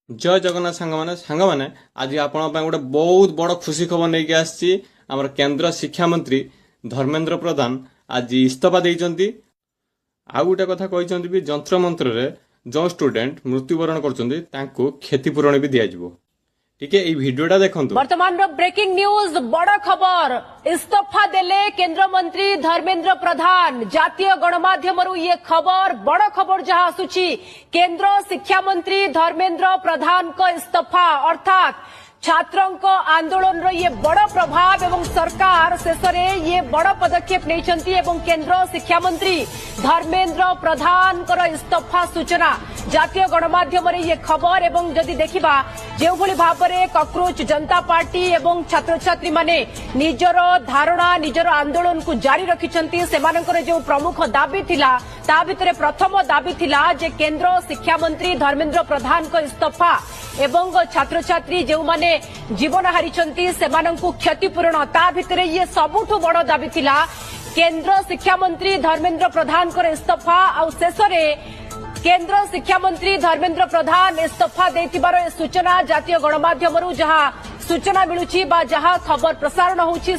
जय जगन्नाथ सांग मैंने आज आपण गोटे बहुत बड़ खुशी खबर नहीं आसी आमर केंद्र शिक्षा मंत्री धर्मेंद्र प्रधान आज इस्तीफा देइचंती। आउ गोटे कथा कहते भी जंत्र मंत्र जो स्टूडेंट मृत्युवरण कर क्षतिपूरण भी दिज्व। ठीक है भिडियोटा देखो। वर्तमान ब्रेकिंग न्यूज बड़ खबर इस्तीफा देले केंद्र मंत्री धर्मेंद्र प्रधान। जातीय गणमाध्यम ये खबर बड़ खबर जहां आसुची केंद्र शिक्षा मंत्री धर्मेंद्र प्रधान को इस्तीफा अर्थात छात्रों को आंदोलन रो ये बड़ प्रभाव एवं सरकार शेष में ये बड़ पदक्षेप नहीं एवं केंद्र शिक्षा मंत्री धर्मेंद्र प्रधान को इस्तीफा सूचना जातीय गणमाध्यम ये खबर एवं जदि देखिबा जो भली भाव में कॉकरोच जनता पार्टी एवं छात्र छात्री माने निजर धारणा निजर आंदोलन को जारी रखिछंती। सेमानकर जो प्रमुख दाबी थिला ता भितरे प्रथम दाबी थिला जे केंद्र शिक्षा मंत्री धर्मेंद्र प्रधान को इस्तीफा एवं छात्र छात्री जो माने जीवन हारिछंती सेमानंकु क्षतिपूरण ता भितरे ये सबुठु बड़ दाबी थिला केंद्र शिक्षा मंत्री धर्मेंद्र प्रधान को इस्तीफा आ शेष में केंद्र शिक्षा मंत्री धर्मेंद्र प्रधान इस्तीफा देथिबार सूचना जातीय गणमाध्यम जहां सूचना मिलुची बा जहां खबर प्रसारण होउची।